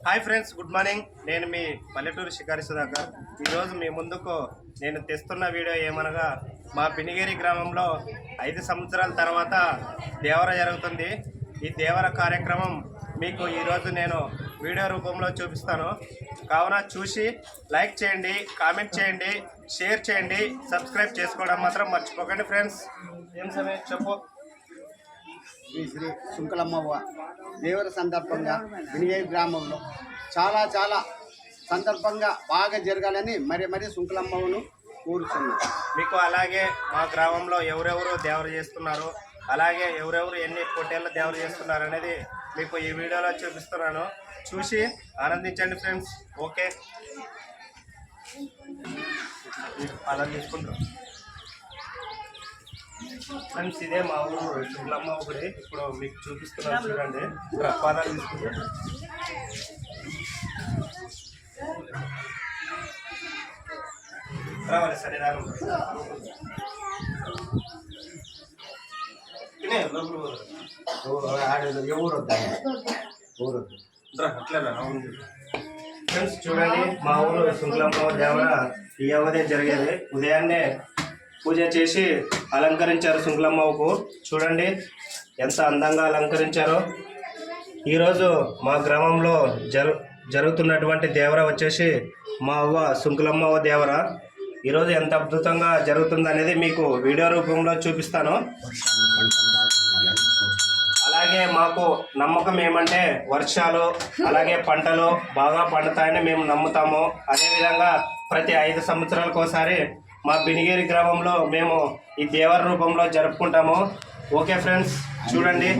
Hi friends, good morning. నేను మీ పల్లెటూరు షికారి సుధాకర్. ఈరోజు మీ ముందుకు నేను తెస్తున్న వీడియో ఏమనగా మా బినిగేరి గ్రామంలో 5 సంవత్సరాల తర్వాత దేవర జరుగుతుంది. ఈ దేవర కార్యక్రమం మీకు ఈరోజు నేను వీడియో రూపంలో చూపిస్తాను. కావున చూసి లైక్ చేయండి, కామెంట్ చేయండి, షేర్ చేయండి, సబ్స్క్రైబ్ చేసుకోవడం మాత్రం మర్చిపోకండి ఫ్రెండ్స్. ఏం సమయం చెప్పు. శ్రీ శ్రీ సుంకలమ్మ దేవర సందర్భంగా బినిగేరి గ్రామంలో చాలా సందర్భంగా బాగా జరగాలని మరి సుంకలమ్మను కోరుతున్నాను. మీకు అలాగే మా గ్రామంలో ఎవరెవరు దేవర చేస్తున్నారు, అలాగే ఎవరెవరు ఎన్ని పొట్టేళ్ళ దేవర చేస్తున్నారు అనేది మీకు ఈ వీడియోలో చూపిస్తున్నాను. చూసి ఆనందించండి ఫ్రెండ్స్. ఓకే, అలా తీసుకుంటాం ఫ్రెండ్స్. ఇదే మా ఊరు సుంకలమ్మ ఒకటి. ఇప్పుడు మీకు చూపిస్తున్నాను చూడండి. పాదాలు తీసుకుంటాం. రావాలి సరే రాను ఫ్రెండ్స్. చూడండి, మా ఊరు సుంకలమ్మ దేవర ఈ అవధి జరిగేది. ఉదయాన్నే పూజ చేసి అలంకరించారు సుంకలమ్మకు. చూడండి ఎంత అందంగా అలంకరించారో. ఈరోజు మా గ్రామంలో జరుగుతున్నటువంటి దేవర వచ్చేసి మా అవ్వ సుంకలమ్మ దేవర. ఈరోజు ఎంత అద్భుతంగా జరుగుతుంది అనేది మీకు వీడియో రూపంలో చూపిస్తాను. అలాగే మాకు నమ్మకం ఏమంటే వర్షాలు అలాగే పంటలు బాగా పండుతాయని మేము నమ్ముతాము. అదేవిధంగా ప్రతి 5 సంవత్సరాలకు ఒకసారి మా బినిగేరి గ్రామంలో మేము ఈ దేవర రూపంలో జరుపుకుంటాము. ఓకే ఫ్రెండ్స్, చూడండి.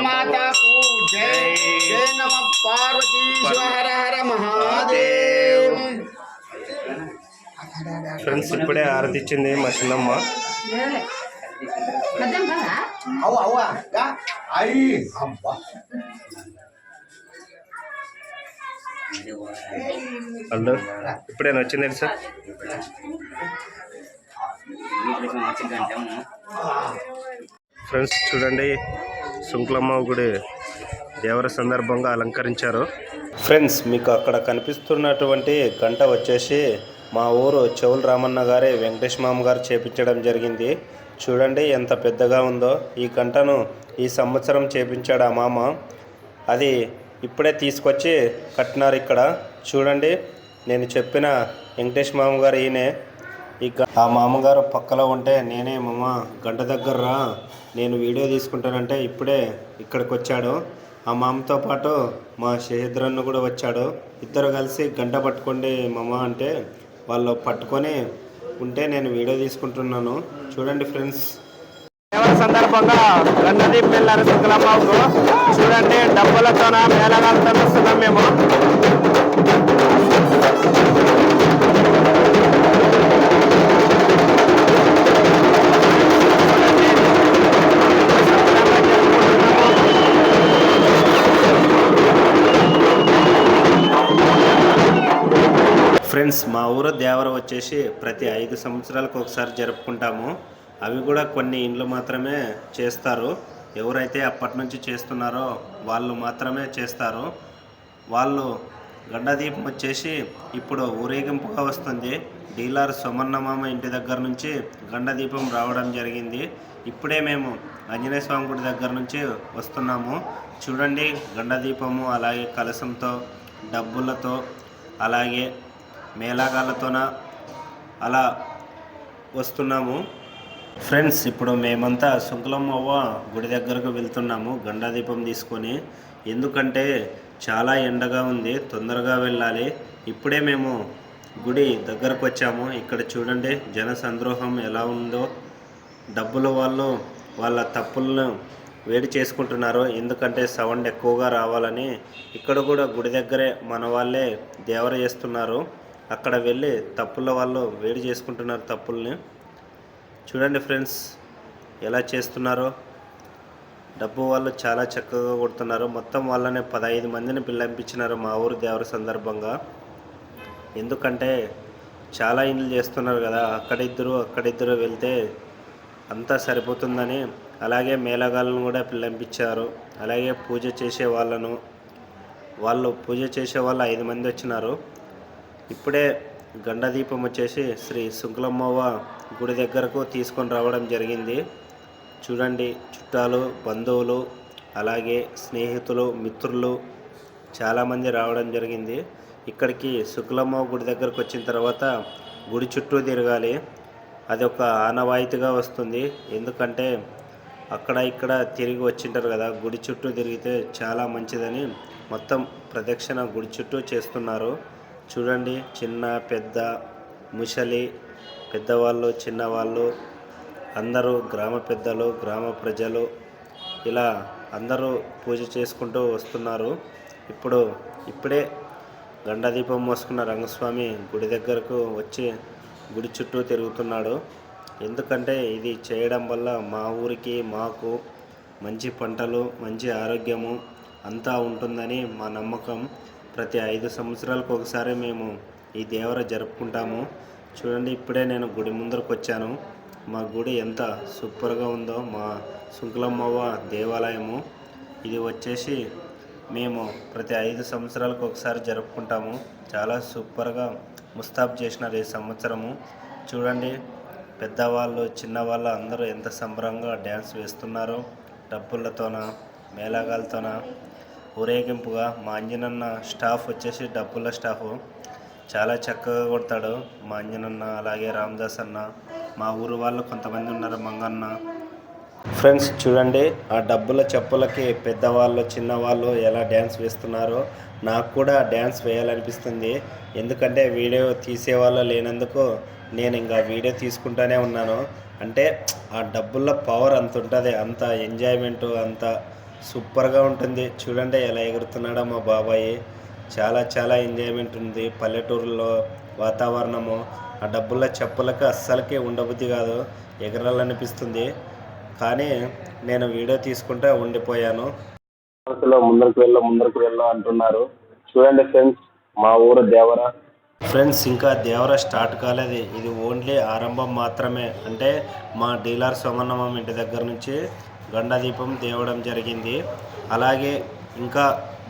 మాతాకు జై జై నమ పార్వతీశ్వర హర మహాదేవ్. ఫ్రెండ్స్, ఇప్పుడే ఆరతి ఇచ్చింది మా చిన్నమ్మ. హలో, ఇప్పుడే వచ్చింది సార్. ఫ్రెండ్స్ చూడండి, సుంకలమ్మ గుడి దేవర సందర్భంగా అలంకరించారు. ఫ్రెండ్స్, మీకు అక్కడ కనిపిస్తున్నటువంటి గంట వచ్చేసి మా ఊరు చెవుల రామన్న గారే వెంకటేష్ మామ గారు చేపించడం జరిగింది. చూడండి ఎంత పెద్దగా ఉందో. ఈ గంటను ఈ సంవత్సరం చేపించాడు ఆ మామ. అది ఇప్పుడే తీసుకొచ్చి కట్టినారు ఇక్కడ. చూడండి, నేను చెప్పిన వెంకటేష్ మామ గారు ఈయనే. ఆ మామగారు పక్కలో ఉంటే నేనే మామ గంట దగ్గర రా, నేను వీడియో తీసుకుంటానంటే ఇప్పుడే ఇక్కడికి వచ్చాడు. ఆ మామతో పాటు మా షహీద్రన్ను కూడా వచ్చాడు. ఇద్దరు కలిసి గంట పట్టుకోండి మామ అంటే వాళ్ళు పట్టుకొని ఉంటే నేను వీడియో తీసుకుంటున్నాను. చూడండి ఫ్రెండ్స్, సందర్భంగా గంటదీప్ వెళ్ళారు సుంకలమ్మకు. చూడండి, డబ్బులతోన మేళగాలతో వస్తున్నాం మేము. ఫ్రెండ్స్, మా ఊరు దేవర వచ్చేసి ప్రతి 5 సంవత్సరాలకు ఒకసారి జరుపుకుంటాము. అవి కూడా కొన్ని ఇండ్లు మాత్రమే చేస్తారు. ఎవరైతే అప్పటి నుంచి చేస్తున్నారో వాళ్ళు మాత్రమే చేస్తారు. వాళ్ళు గండదీపం వచ్చేసి ఇప్పుడు ఊరేగింపుగా వస్తుంది. డీలర్ సోమన్నమామ ఇంటి దగ్గర నుంచి గండదీపం రావడం జరిగింది. ఇప్పుడే మేము ఆంజనేయ స్వామి గుడి దగ్గర నుంచి వస్తున్నాము. చూడండి, గండదీపము అలాగే కలశంతో, డబ్బులతో, అలాగే మేళగాలతోన అలా వస్తున్నాము. ఫ్రెండ్స్, ఇప్పుడు మేమంతా సుంకలమ్మ గుడి దగ్గరకు వెళ్తున్నాము గండాదీపం తీసుకొని. ఎందుకంటే చాలా ఎండగా ఉంది, తొందరగా వెళ్ళాలి. ఇప్పుడే మేము గుడి దగ్గరకు వచ్చాము. ఇక్కడ చూడండి జన సంద్రోహం ఎలా ఉందో. డబ్బుల వాళ్ళు వాళ్ళ తప్పులను వేడి చేసుకుంటున్నారు. ఎందుకంటే సౌండ్ ఎక్కువగా రావాలని ఇక్కడ కూడా గుడి దగ్గరే మన వాళ్ళే దేవర చేస్తున్నారు. అక్కడ వెళ్ళి తప్పుల వాళ్ళు వేడి చేసుకుంటున్నారు తప్పుల్ని. చూడండి ఫ్రెండ్స్ ఎలా చేస్తున్నారో. డబ్బు వాళ్ళు చాలా చక్కగా కొడుతున్నారు. మొత్తం వాళ్ళని 15 మందిని పిలిపించినారు మా ఊరు దేవర సందర్భంగా. ఎందుకంటే చాలా ఇండ్లు చేస్తున్నారు కదా, అక్కడిద్దరు వెళ్తే అంతా సరిపోతుందని. అలాగే మేళగాళ్ళను కూడా పిలిపించారు. అలాగే పూజ చేసే పూజ చేసే వాళ్ళు 5 మంది వచ్చినారు. ఇప్పుడే గండదీపం వచ్చేసి శ్రీ శుంకులమ్మవ్వ గుడి దగ్గరకు తీసుకొని రావడం జరిగింది. చూడండి చుట్టాలు, బంధువులు, అలాగే స్నేహితులు, మిత్రులు చాలామంది రావడం జరిగింది. ఇక్కడికి శుక్లమ్మ గుడి దగ్గరకు వచ్చిన తర్వాత గుడి చుట్టూ తిరగాలి. అది ఒక ఆనవాయితీగా వస్తుంది. ఎందుకంటే అక్కడ ఇక్కడ తిరిగి వచ్చింటారు కదా, గుడి చుట్టూ తిరిగితే చాలా మంచిదని మొత్తం ప్రదక్షిణ గుడి చుట్టూ చేస్తున్నారు. చూడండి చిన్న పెద్ద ముసలి, పెద్దవాళ్ళు, చిన్నవాళ్ళు అందరూ, గ్రామ పెద్దలు, గ్రామ ప్రజలు ఇలా అందరూ పూజ చేసుకుంటూ వస్తున్నారు. ఇప్పుడే గండదీపం మోసుకున్న రంగస్వామి గుడి దగ్గరకు వచ్చి గుడి చుట్టూ తిరుగుతున్నాడు. ఎందుకంటే ఇది చేయడం వల్ల మా ఊరికి, మాకు మంచి పంటలు, మంచి ఆరోగ్యము అంతా ఉంటుందని మా నమ్మకం. ప్రతి 5 సంవత్సరాలకు ఒకసారి మేము ఈ దేవర జరుపుకుంటాము. చూడండి ఇప్పుడే నేను గుడి ముందరకు వచ్చాను. మా గుడి ఎంత సూపర్గా ఉందో, మా శుంకులమ్మవ్వ దేవాలయము. ఇది వచ్చేసి మేము ప్రతి 5 సంవత్సరాలకు ఒకసారి జరుపుకుంటాము. చాలా సూపర్గా ముస్తాబ్ చేసినారు ఈ సంవత్సరము. చూడండి పెద్దవాళ్ళు, చిన్నవాళ్ళు అందరూ ఎంత సంబరంగా డ్యాన్స్ వేస్తున్నారో. డబ్బులతోన, మేళగాలతోన ఊరేగింపుగా. మా అంజనన్న స్టాఫ్ వచ్చేసి డబ్బుల స్టాఫ్ చాలా చక్కగా కొడతాడు మా అంజనన్న. అలాగే రామదాస్ అన్న, మా ఊరు వాళ్ళు కొంతమంది ఉన్నారు, మంగన్న. ఫ్రెండ్స్ చూడండి ఆ డబ్బుల చెప్పులకి పెద్దవాళ్ళు, చిన్నవాళ్ళు ఎలా డ్యాన్స్ వేస్తున్నారో. నాకు కూడా డ్యాన్స్ వేయాలనిపిస్తుంది. ఎందుకంటే వీడియో తీసేవాళ్ళు లేనందుకు నేను ఇంకా వీడియో తీసుకుంటూనే ఉన్నాను. అంటే ఆ డబ్బుల పవర్ అంత ఉంటుంది, అంత ఎంజాయ్మెంటు అంత సూపర్గా ఉంటుంది. చూడండి ఎలా ఎగురుతున్నాడో మా బాబాయ్. చాలా ఎంజాయ్మెంట్ ఉంది. పల్లెటూరులో వాతావరణము ఆ డబ్బుల చెప్పులకు అస్సలకే ఉండబుద్ధి కాదు, ఎగరాలనిపిస్తుంది. కానీ నేను వీడియో తీసుకుంటే ఉండిపోయాను. ముందరకు వెళ్ళు అంటున్నారు. చూడండి ఫ్రెండ్స్ మా ఊరు దేవర. ఫ్రెండ్స్ ఇంకా దేవర స్టార్ట్ కాలేదు. ఇది ఓన్లీ ఆరంభం మాత్రమే. అంటే మా డీలర్ సోమన్నమ్మ ఇంటి దగ్గర నుంచి గండదీపం తేవడం జరిగింది. అలాగే ఇంకా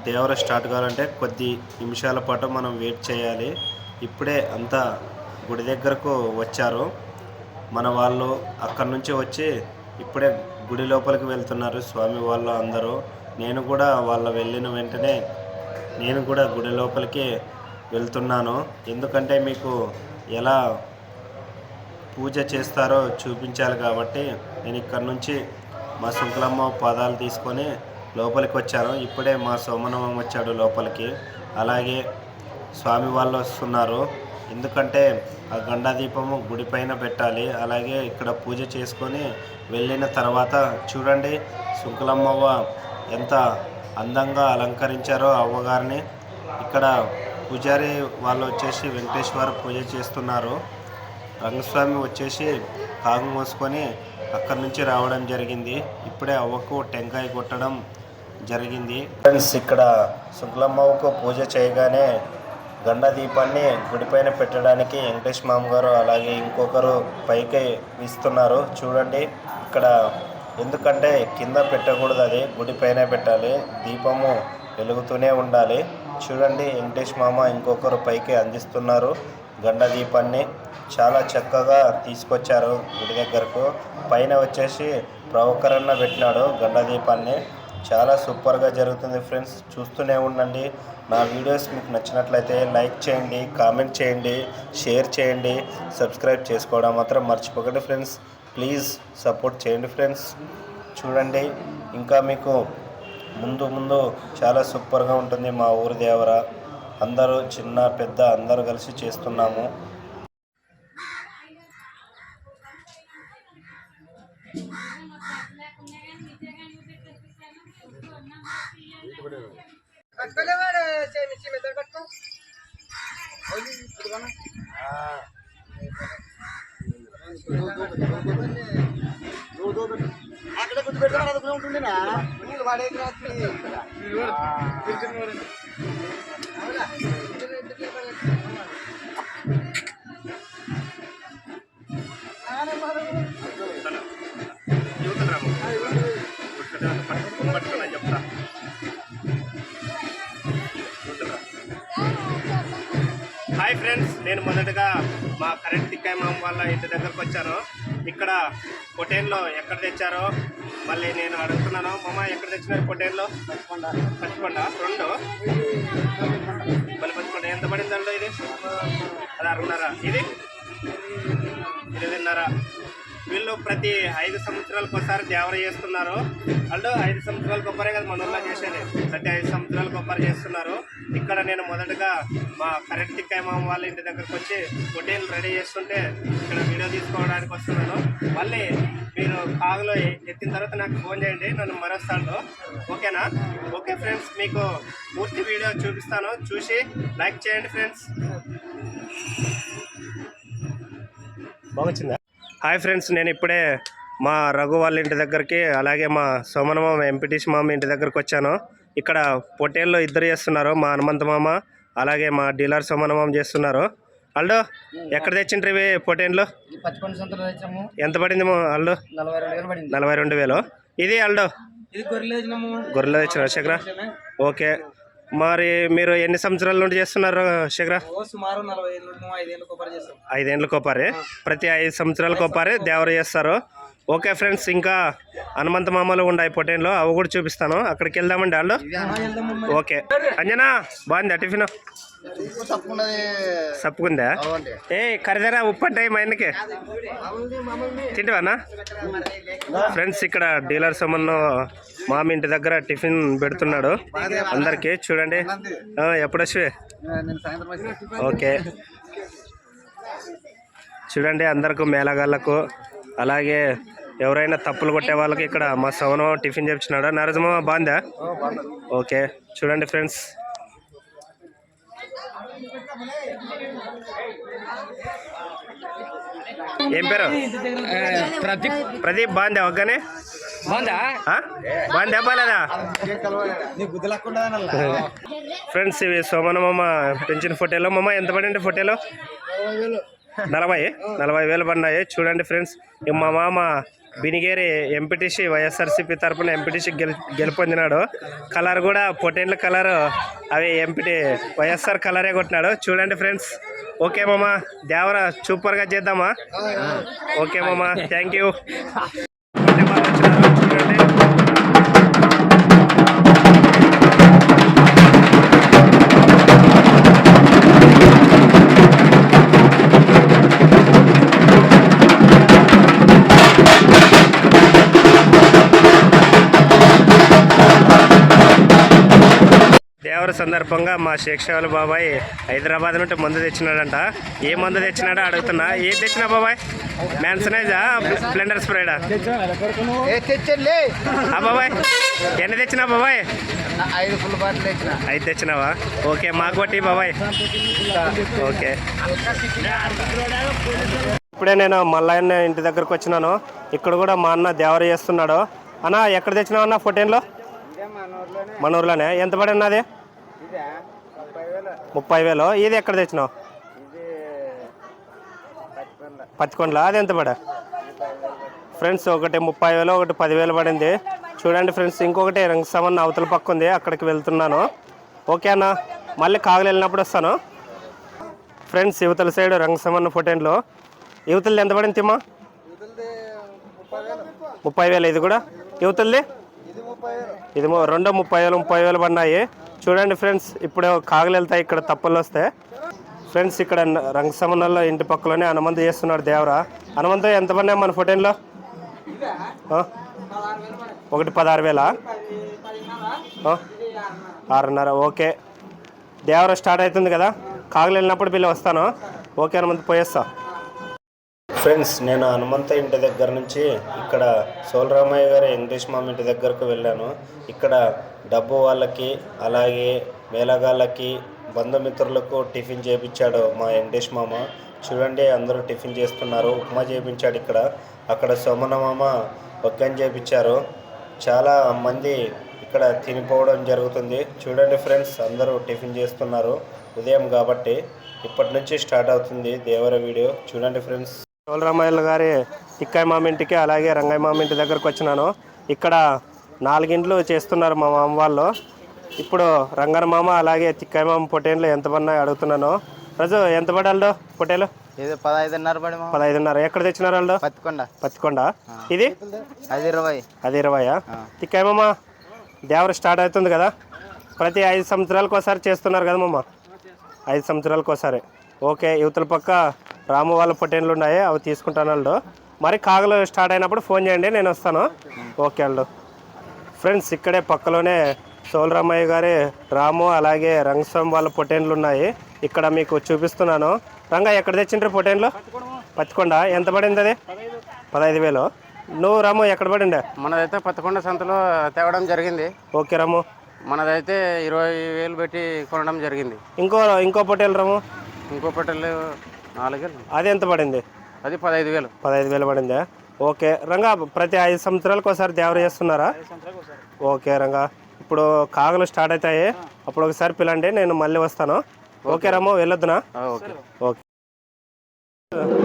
దేవర స్టార్ట్ కావాలంటే కొద్ది నిమిషాల పాటు మనం వెయిట్ చేయాలి. ఇప్పుడే అంతా గుడి దగ్గరకు వచ్చారు మన వాళ్ళు. అక్కడి నుంచి వచ్చి ఇప్పుడే గుడి లోపలికి వెళ్తున్నారు స్వామి వాళ్ళు అందరూ. నేను కూడా వాళ్ళ వెళ్ళిన వెంటనే నేను కూడా గుడి లోపలికి వెళ్తున్నాను. ఎందుకంటే మీకు ఎలా పూజ చేస్తారో చూపించాలి కాబట్టి నేను ఇక్కడ నుంచి మా శుంకులమ్మ పాదాలు తీసుకొని లోపలికి వచ్చాను. ఇప్పుడే మా సోమనమ్మ వచ్చాడు లోపలికి. అలాగే స్వామి వాళ్ళు వస్తున్నారు. ఎందుకంటే ఆ గండాదీపము గుడి పైన పెట్టాలి. అలాగే ఇక్కడ పూజ చేసుకొని వెళ్ళిన తర్వాత చూడండి శుంకులమ్మవ్వ ఎంత అందంగా అలంకరించారో అవ్వగారిని. ఇక్కడ పూజారి వాళ్ళు వచ్చేసి వెంకటేశ్వర పూజ చేస్తున్నారు. రంగస్వామి వచ్చేసి కాగు మోసుకొని అక్కడి నుంచి రావడం జరిగింది. ఇప్పుడే అవ్వకు టెంకాయ కొట్టడం జరిగింది. ఫ్రెండ్స్ ఇక్కడ శుక్లమ్మవ్వకు పూజ చేయగానే గండదీపాన్ని గుడిపైన పెట్టడానికి వెంకటేష్ మామ గారు అలాగే ఇంకొకరు పైకి ఇస్తున్నారు. చూడండి ఇక్కడ ఎందుకంటే కింద పెట్టకూడదు, అది గుడిపైన పెట్టాలి. దీపము వెలుగుతూనే ఉండాలి. చూడండి వెంకటేష్ మామ ఇంకొకరు పైకి అందిస్తున్నారు గండదీపాన్ని. చాలా చక్కగా తీసుకొచ్చారు గుడి దగ్గరకు. పైన వచ్చేసి ప్రవకరన్న పెట్టినాడు గండదీపాన్ని. చాలా సూపర్గా జరుగుతుంది ఫ్రెండ్స్. చూస్తూనే ఉండండి. నా వీడియోస్ మీకు నచ్చినట్లయితే లైక్ చేయండి, కామెంట్ చేయండి, షేర్ చేయండి, సబ్స్క్రైబ్ చేసుకోవడం మాత్రం మర్చిపోకండి ఫ్రెండ్స్. ప్లీజ్ సపోర్ట్ చేయండి ఫ్రెండ్స్. చూడండి ఇంకా మీకు ముందు చాలా సూపర్గా ఉంటుంది మా ఊరి దేవర. అందరూ చిన్న పెద్ద అందరూ కలిసి చేస్తున్నాము. అక్కడ గుర్తు పెడతాను అదుకునే ఉంటుందినా నీళ్ళు వాడేది రాత్రి చెప్తా. హాయ్ ఫ్రెండ్స్, నేను మొదటగా మా కరెంట్ తిక్కాయ మామ వాళ్ళ ఇంటి దగ్గరకు వచ్చాను. ఇక్కడ పొటేన్లో ఎక్కడ తెచ్చారో మళ్ళీ నేను అడుగుతున్నాను. మామ ఎక్కడ తెచ్చినారు పొటేన్లో? పచ్చికొండ 2 మళ్ళీ పచ్చికొండ ఎంత పడిందండి? ఇది 16.5. ఇది 8.5. వీళ్ళు ప్రతి 5 సంవత్సరాలకు ఒకసారి దేవర చేస్తున్నారు. అంటే 5 సంవత్సరాలకు ఒకరే కదా మన ఊళ్ళో చేసేది. ప్రతి 5 సంవత్సరాలకు ఒకరు చేస్తున్నారు. ఇక్కడ నేను మొదటగా మా కరెంట్ తిక్కాయ మామ వాళ్ళ ఇంటి దగ్గరకు వచ్చి పొటేన్లు రెడీ చేస్తుంటే ఇక్కడ వీడియో తీసుకోవడానికి వస్తున్నాను. మళ్ళీ మీరు కాగులో ఎత్తిన తర్వాత నాకు ఫోన్ చేయండి, నన్ను మరోస్తాను. ఓకేనా? ఓకే ఫ్రెండ్స్, మీకు పూర్తి వీడియో చూపిస్తాను, చూసి లైక్ చేయండి ఫ్రెండ్స్. బాగుందా? హాయ్ ఫ్రెండ్స్, నేను ఇప్పుడే మా రఘు వాళ్ళ ఇంటి దగ్గరికి, అలాగే మా సోమన మామ ఎంపీటీసీ మామ ఇంటి దగ్గరకు వచ్చాను. ఇక్కడ పొటేల్లో ఇద్దరు చేస్తున్నారు, మా హనుమంత మామ అలాగే మా డీలర్ సోమన మామ చేస్తున్నారు. అల్డో ఎక్కడ తెచ్చిండ్రు ఇవి పొటేన్లు? ఎంత పడింది అల్డో? 42,000. ఇది అల్డో గొర్రెలో తెచ్చిన శేఖర. ఓకే, మరి మీరు ఎన్ని సంవత్సరాల నుండి చేస్తున్నారు శేఖర? సుమారు 5 ఏళ్ళ కొప్పారి. ప్రతి 5 సంవత్సరాల కొప్పారి దేవర చేస్తారు. ఓకే ఫ్రెండ్స్, ఇంకా హనుమంత మామలు ఉన్నాయి పొటేన్లో, అవి కూడా చూపిస్తాను. అక్కడికి వెళ్దామండి వాళ్ళు. ఓకే అంజనా, బాగుందా టిఫిన్? సప్పుకుందా? ఏ కరిదరా ఉప్పు అంటే మా ఆయనకి తింటావానా? ఫ్రెండ్స్, ఇక్కడ డీలర్ సోమన్ మామ ఇంటి దగ్గర టిఫిన్ పెడుతున్నాడు అందరికి. చూడండి ఎప్పుడు వచ్చి. ఓకే చూడండి, అందరికి మేళగాళ్ళకు అలాగే ఎవరైనా తప్పులు కొట్టే వాళ్ళకి ఇక్కడ మా సోమన్ టిఫిన్ చెప్తున్నాడు. నరజమ్మ బాగుందా? ఓకే చూడండి ఫ్రెండ్స్. ఏం పేరు? ప్రదీప్. బాగుందా? ఒక్కనే బాగుందా? బాగాలేదా? ఫ్రెండ్స్, ఇవి సోమన మామ పెంచిన ఫోటోలో. మామ ఎంత పడింది ఫోటోలో? 40,000 పడినాయి. చూడండి ఫ్రెండ్స్, మా మామ బినిగేరి ఎంపీటీసీ వైఎస్ఆర్సీపీ తరఫున ఎంపీటీసీ గెలుపొందినాడు. కలర్ కూడా పొటేన్ల కలర్ అవి ఎంపీటీ వైఎస్ఆర్ కలరే కొట్టినాడు. చూడండి ఫ్రెండ్స్. ఓకే మామ, దేవర సూపర్గా చేద్దామా? ఓకే మామ, థ్యాంక్ యూ. చూడండి దేవర సందర్భంగా మా శేక్షావళి బాబాయ్ హైదరాబాద్ నుండి మందు తెచ్చినాడంట. ఏ మందు తెచ్చినాడో అడుగుతున్నా. ఏం తెచ్చినా బాబాయ్? మ్యాన్సనైజా, బ్లెండర్ స్ప్రేడా? బాబాయ్ ఎన్ని తెచ్చినా బాబాయ్? 5 ఫుల్ బాటిల్ తెచ్చిన. 5 తెచ్చినావా? ఓకే, మాకు కొట్టి బాబాయ్. ఓకే, ఇప్పుడే నేను మల్లయ్య ఇంటి దగ్గరకు వచ్చినాను. ఇక్కడ కూడా మా అన్న దేవర చేస్తున్నాడు. అన్న ఎక్కడ తెచ్చినావు అన్న ఫోటోన్లో? మన ఊర్లోనే. ఎంత పడి ఉన్నది? 30,000. ఇది ఎక్కడ తెచ్చినావు? పచ్చికొండలా. అది ఎంత పడా? ఫ్రెండ్స్, ఒకటి 30,000, ఒకటి 10,000 పడింది. చూడండి ఫ్రెండ్స్, ఇంకొకటి రంగసమన్న అవతల పక్క ఉంది, అక్కడికి వెళ్తున్నాను. ఓకే అన్న, మళ్ళీ కాగలు వెళ్ళినప్పుడు వస్తాను. ఫ్రెండ్స్, యువతల సైడ్ రంగసమన్న ఫోటోన్లో యువతలది ఎంత పడింది తిమ్మా? 30,000. ఇది కూడా యువతలది? ఇది 2 30,000 పడినాయి. చూడండి ఫ్రెండ్స్, ఇప్పుడు కాగలు వెళ్తాయి, ఇక్కడ తప్పులు వస్తాయి. ఫ్రెండ్స్, ఇక్కడ రంగసమన్నలో ఇంటి పక్కలోనే హనుమంత చేస్తున్నాడు దేవర. హనుమంత ఎంత పడినాయి మన ఫోటోన్లో? ఒకటి 16,000, 6.5. ఓకే దేవర స్టార్ట్ అవుతుంది కదా, కాగలు వెళ్ళినప్పుడు పిల్లలు వస్తాను. ఓకే హనుమంత్, పోయేస్తా. ఫ్రెండ్స్, నేను హనుమంత ఇంటి దగ్గర నుంచి ఇక్కడ సోలరామయ్య గారి వెంకటేష్ మామ ఇంటి దగ్గరకు వెళ్ళాను. ఇక్కడ డబ్బు వాళ్ళకి అలాగే మేళగాళ్ళకి బంధుమిత్రులకు టిఫిన్ చేయించాడు మా వెంకటేష్ మామ. చూడండి, అందరూ టిఫిన్ చేస్తున్నారు. ఉప్మా చేయించాడు ఇక్కడ. అక్కడ సోమన మామ ఒక్కని చేయించారు. చాలా మంది ఇక్కడ తినిపోవడం జరుగుతుంది. చూడండి ఫ్రెండ్స్, అందరూ టిఫిన్ చేస్తున్నారు. ఉదయం కాబట్టి ఇప్పటి నుంచి స్టార్ట్ అవుతుంది దేవర వీడియో. చూడండి ఫ్రెండ్స్, సోలరామయ్య గారి తిక్కాయ మామ ఇంటికి అలాగే రంగయ్య మామ ఇంటి దగ్గరకు వచ్చినాను. ఇక్కడ 4 ఇండ్లు చేస్తున్నారు మా మామ వాళ్ళు. ఇప్పుడు రంగన మామ అలాగే తిక్కాయ మామ పొటేన్లు ఎంత పడినా అడుగుతున్నాను. రోజు ఎంత పడాలి పొటేలు? 15.5. ఎక్కడ తెచ్చినారు వాళ్ళు? పత్తికొండ. ఇది 20. తిక్కాయ మామ దేవర స్టార్ట్ అవుతుంది కదా, ప్రతి 5 సంవత్సరాలకు ఒకసారి చేస్తున్నారు కదా మామ? 5 సంవత్సరాలకు ఒకసారి. ఓకే, యువతల పక్క రాము వాళ్ళ పొటేన్లు ఉన్నాయి, అవి తీసుకుంటాను వాళ్ళు. మరి కాగలు స్టార్ట్ అయినప్పుడు ఫోన్ చేయండి, నేను వస్తాను. ఓకే వాళ్ళు. ఫ్రెండ్స్, ఇక్కడే పక్కలోనే సోలరామయ్య గారి రాము అలాగే రంగస్వామి వాళ్ళ పొటేన్లు ఉన్నాయి. ఇక్కడ మీకు చూపిస్తున్నాను. రంగా, ఎక్కడ తెచ్చిండ్రు పొటేన్లు? పత్తికొండ. ఎంత పడింది అది? 15,000. నువ్వు రాము ఎక్కడ పడిండే? మనదైతే పత్తికొండ సంతలో తేవడం జరిగింది. ఓకే రాము. మనదైతే 20,000 పెట్టి కొనడం జరిగింది. ఇంకో పొటేలు రాము? ఇంకో పట్టెలు 4,000. అది ఎంత పడింది? అది 15,000. 15,000 పడిందా? ఓకే రంగా, ప్రతి 5 సంవత్సరాలకు ఒకసారి దేవర చేస్తున్నారా? ఓకే రంగా, ఇప్పుడు కాగలు స్టార్ట్ అవుతాయి, అప్పుడు ఒకసారి పిలండి, నేను మళ్ళీ వస్తాను. ఓకే రాము, వెళ్ళొద్దునా? ఓకే. ఓకే.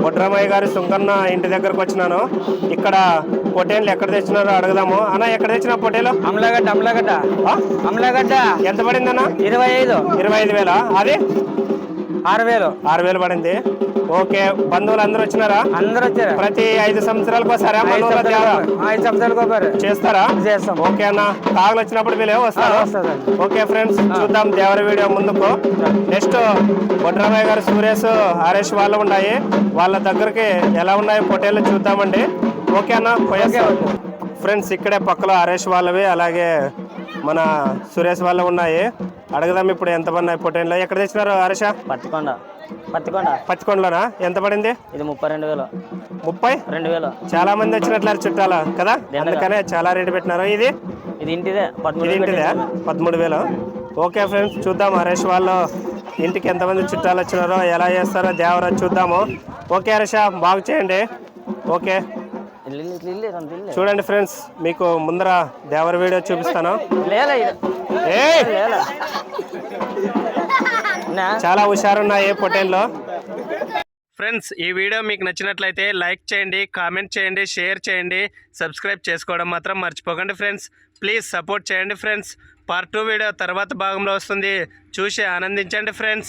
బొడ్రామయ్య గారి సుంకన్న ఇంటి దగ్గరకు వచ్చినాను. ఇక్కడ పొటేన్లు ఎక్కడ తెచ్చినారో అడుగుదాము. అన్న, ఎక్కడ తెచ్చిన పొటేలు? అమలగడ్డ. ఎంత పడిందన్న? 25,000. అది 6,000 పడింది. ఓకే, బంధువులు అందరూ వచ్చినారా? అందరూ వచ్చారు. ప్రతి 5 సంవత్సరాలకు ఒకసారి 5 సంవత్సరాలకు చేస్తారా? చేస్తాం. ఓకే అన్న, కాగలు వచ్చినప్పుడు వీళ్ళు వస్తారు. ఓకే ఫ్రెండ్స్, చూద్దాం దేవర వీడియో ముందుకు. నెక్స్ట్ బొడ్రామయ్య గారు సురేష్ ఆర్ఎస్ వాళ్ళు ఉన్నాయి, వాళ్ళ దగ్గరికి ఎలా ఉన్నాయి పొటేళ్ళు చూద్దామండి. ఓకే అన్న, పోయేస్తాం. ఫ్రెండ్స్, ఇక్కడే పక్కలో ఆర్ఎస్ వాళ్ళవి అలాగే మన సురేష్ వాళ్ళు ఉన్నాయి. అడుగుదాం ఇప్పుడు ఎంత పడినాయి పొటేన్లు. ఎక్కడ తెచ్చినారు హర్ష? పత్తికొండలోనా? ఎంత పడింది? ఇది 32,000. 32,000. చాలా మంది వచ్చినట్లరు చుట్టాల కదా, అందుకనే చాలా రేటు పెట్టినారు. ఇది ఇంటిదే 13,000. ఓకే ఫ్రెండ్స్, చూద్దాం హరీష్ వాళ్ళు ఇంటికి ఎంతమంది చుట్టాలు వచ్చినారో ఎలా చేస్తారో దేవరా చూద్దాము. ఓకే హరీష, బాగు చేయండి. ఓకే, చూడండి ఫ్రెండ్స్, మీకు ముందర దేవర వీడియో చూపిస్తాను. చాలా హుషారున్నాయి పొటేల్లో. ఫ్రెండ్స్, ఈ వీడియో మీకు నచ్చినట్లయితే లైక్ చేయండి, కామెంట్ చేయండి, షేర్ చేయండి, సబ్స్క్రైబ్ చేసుకోవడం మాత్రం మర్చిపోకండి ఫ్రెండ్స్. ప్లీజ్ సపోర్ట్ చేయండి ఫ్రెండ్స్. పార్ట్ 2 వీడియో తర్వాత భాగంలో వస్తుంది, చూసి ఆనందించండి ఫ్రెండ్స్.